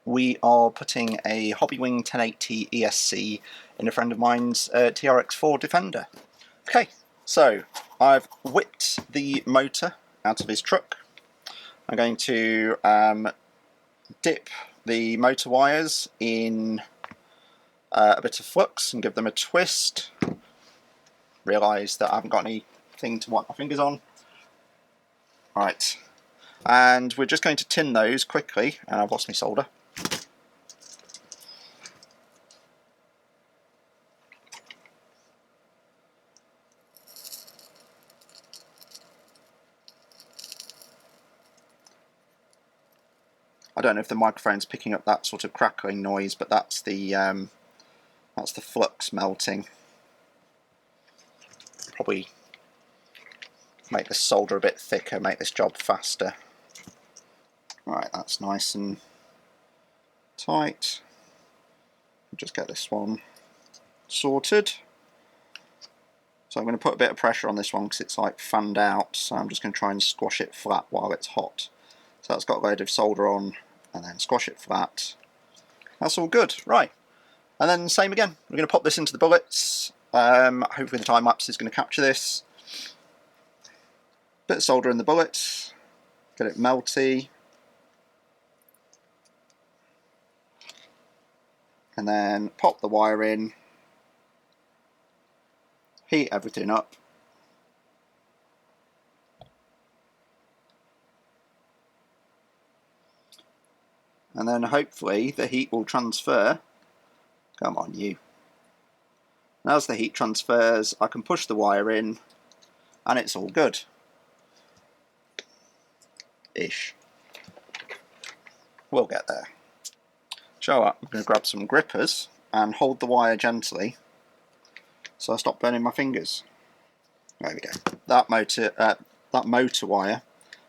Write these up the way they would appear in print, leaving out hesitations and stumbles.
we are putting a Hobbywing 1080 ESC in a friend of mine's TRX4 Defender. Okay, so I've whipped the motor out of his truck. I'm going to dip the motor wires in a bit of flux and give them a twist. Realise that I haven't got anything to wipe my fingers on. Right, and we're just going to tin those quickly, and I've lost my solder. I don't know if the microphone's picking up that sort of crackling noise, but that's the flux melting. Probably make the solder a bit thicker, make this job faster. Right, that's nice and tight. Just get this one sorted. So I'm going to put a bit of pressure on this one because it's like fanned out, so I'm just going to try and squash it flat while it's hot. So that's got a load of solder on, and then squash it flat. That's all good, right. And then same again, we're going to pop this into the bullets. Hopefully the time lapse is going to capture this. Bit of solder in the bullets, get it melty. And then pop the wire in, heat everything up. And then hopefully the heat will transfer. Come on, you. And as the heat transfers, I can push the wire in and it's all good. Ish. We'll get there. So I'm going to grab some grippers and hold the wire gently so I stop burning my fingers. There we go. That motor wire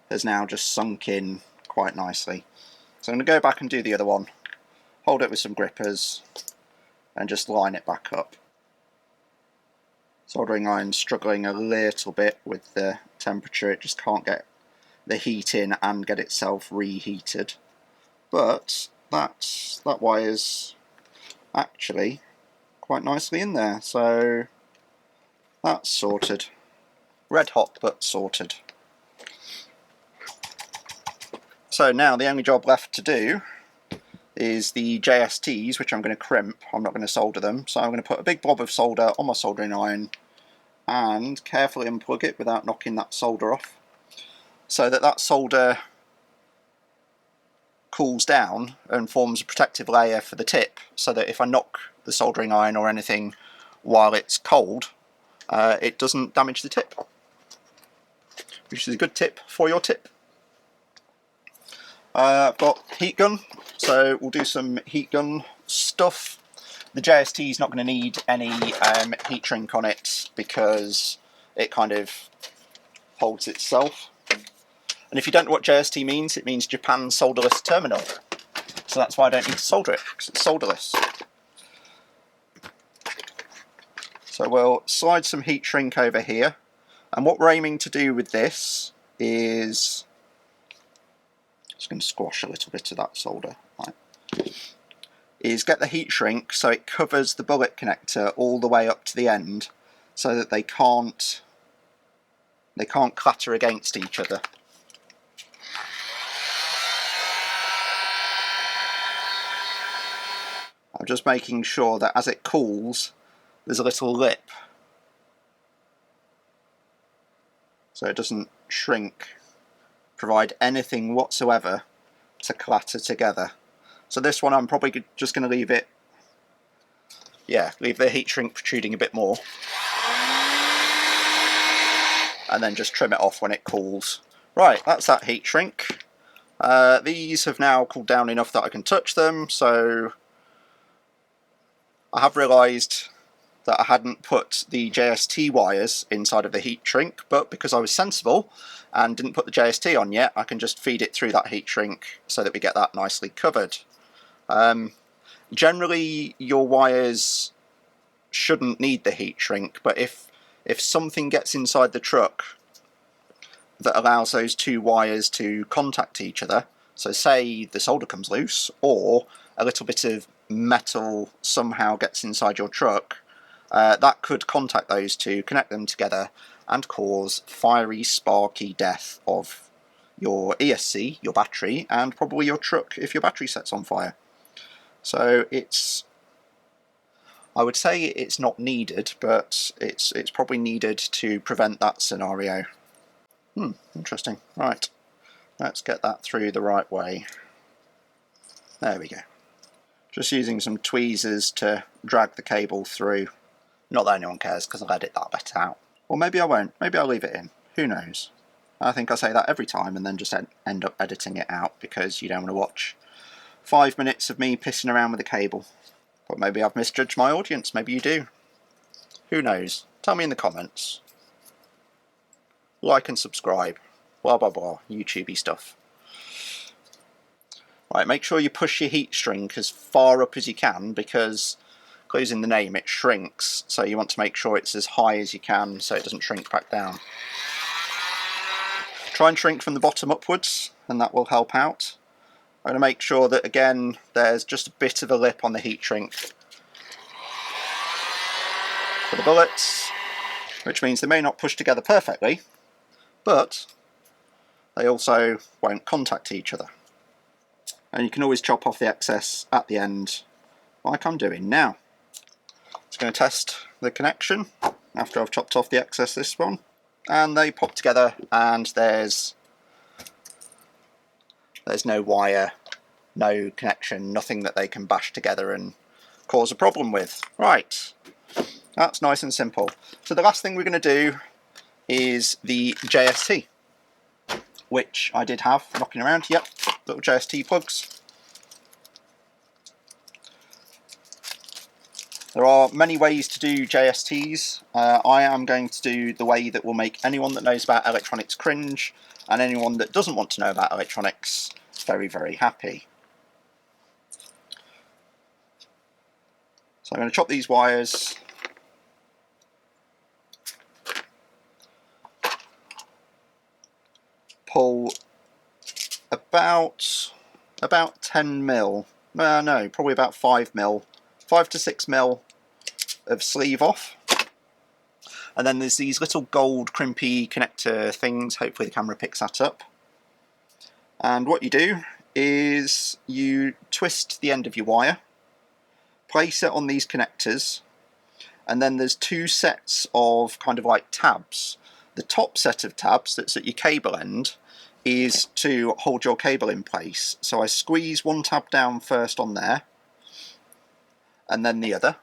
has now just sunk in quite nicely. So I'm going to go back and do the other one, hold it with some grippers and just line it back up. Soldering iron struggling a little bit with the temperature, it just can't get the heat in and get itself reheated. But that wire's actually quite nicely in there, so that's sorted. Red hot but sorted. So now the only job left to do is the JSTs, which I'm going to crimp. I'm not going to solder them, so I'm going to put a big blob of solder on my soldering iron and carefully unplug it without knocking that solder off, so that solder cools down and forms a protective layer for the tip, so that if I knock the soldering iron or anything while it's cold, it doesn't damage the tip, which is a good tip for your tip. I've got heat gun, so we'll do some heat gun stuff. The JST is not going to need any heat shrink on it because it kind of holds itself. And if you don't know what JST means, it means Japan Solderless Terminal. So that's why I don't need to solder it, because it's solderless. So we'll slide some heat shrink over here. And what we're aiming to do with this is, just going to squash a little bit of that solder, right, is get the heat shrink so it covers the bullet connector all the way up to the end, so that they can't clatter against each other. I'm just making sure that as it cools, there's a little lip, so it doesn't shrink, provide anything whatsoever to clatter together. So this one I'm probably just going to leave it, leave the heat shrink protruding a bit more, and then just trim it off when it cools. Right, that's that heat shrink. These have now cooled down enough that I can touch them, so I have realised that I hadn't put the JST wires inside of the heat shrink, but because I was sensible and didn't put the JST on yet, I can just feed it through that heat shrink so that we get that nicely covered. Generally your wires shouldn't need the heat shrink, but if something gets inside the truck that allows those two wires to contact each other, So say the solder comes loose, or a little bit of metal somehow gets inside your truck, that could contact those two, connect them together, and cause fiery, sparky death of your ESC, your battery, and probably your truck if your battery sets on fire. So I would say it's not needed, but it's probably needed to prevent that scenario. Interesting. Right, let's get that through the right way. There we go. Just using some tweezers to drag the cable through. Not that anyone cares, because I'll edit that bit out. Or maybe I won't. Maybe I'll leave it in. Who knows? I think I say that every time and then just end up editing it out because you don't want to watch 5 minutes of me pissing around with a cable. But maybe I've misjudged my audience. Maybe you do. Who knows? Tell me in the comments. Like and subscribe. Blah blah blah. YouTubey stuff. Right, make sure you push your heat shrink as far up as you can, because losing the name, it shrinks, so you want to make sure it's as high as you can so it doesn't shrink back down. Try and shrink from the bottom upwards, and that will help out. I'm going to make sure that, again, there's just a bit of a lip on the heat shrink for the bullets, which means they may not push together perfectly, but they also won't contact each other. And you can always chop off the excess at the end, like I'm doing now. Just going to test the connection after I've chopped off the excess this one, and they pop together and there's no wire, no connection, nothing that they can bash together and cause a problem with. Right, that's nice and simple. So the last thing we're going to do is the JST, which I did have knocking around. Yep, little JST plugs. There are many ways to do JSTs. I am going to do the way that will make anyone that knows about electronics cringe, and anyone that doesn't want to know about electronics very, very happy. So I'm going to chop these wires. Pull about 10 mil. No, probably about 5 mil. 5 to 6 mil of sleeve off, and then there's these little gold crimpy connector things. Hopefully the camera picks that up. And what you do is you twist the end of your wire, place it on these connectors, and then there's 2 sets of kind of like tabs. The top set of tabs that's at your cable end is to hold your cable in place. So I squeeze one tab down first on there, and then the other.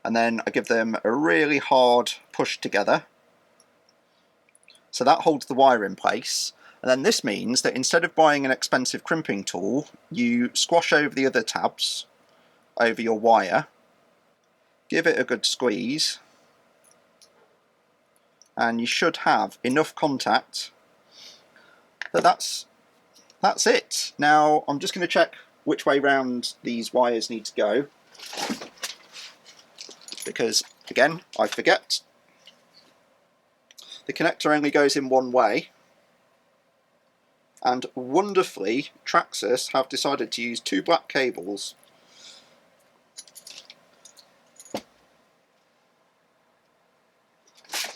And then I give them a really hard push together. So that holds the wire in place. And then this means that instead of buying an expensive crimping tool, you squash over the other tabs over your wire, give it a good squeeze, and you should have enough contact that that's it. Now I'm just going to check which way round these wires need to go, because again I forget. The connector only goes in one way, and wonderfully Traxxas have decided to use 2 black cables.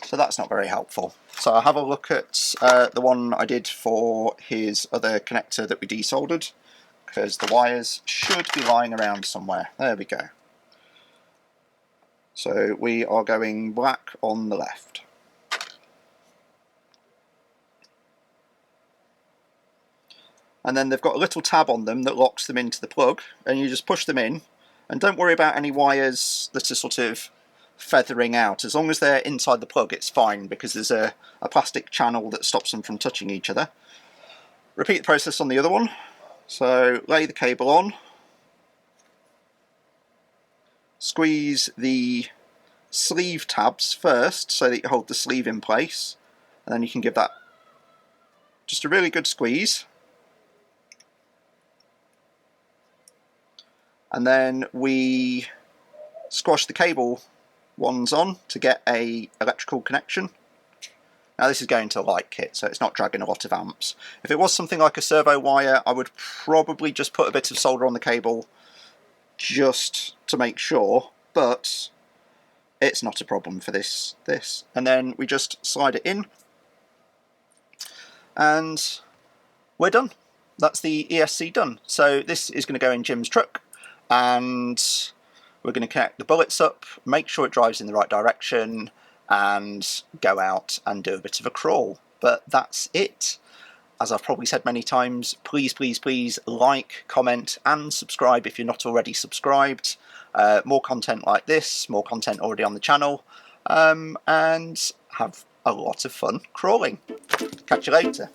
So that's not very helpful. So I'll have a look at the one I did for his other connector that we desoldered, because the wires should be lying around somewhere. There we go. So we are going black on the left. And then they've got a little tab on them that locks them into the plug, and you just push them in, and don't worry about any wires that are sort of feathering out. As long as they're inside the plug, it's fine, because there's a plastic channel that stops them from touching each other. Repeat the process on the other one. So lay the cable on, squeeze the sleeve tabs first so that you hold the sleeve in place, and then you can give that just a really good squeeze. And then we squash the cable ones on to get a electrical connection. Now this is going to light kit, so it's not dragging a lot of amps. If it was something like a servo wire, I would probably just put a bit of solder on the cable just to make sure, but it's not a problem for this. And then we just slide it in, and we're done. That's the ESC done. So this is going to go in Jim's truck, and we're going to connect the bullets up, make sure it drives in the right direction, and go out and do a bit of a crawl. But that's it. As I've probably said many times, please, please, please like, comment and subscribe if you're not already subscribed. More content like this, more content already on the channel, and have a lot of fun crawling. Catch you later.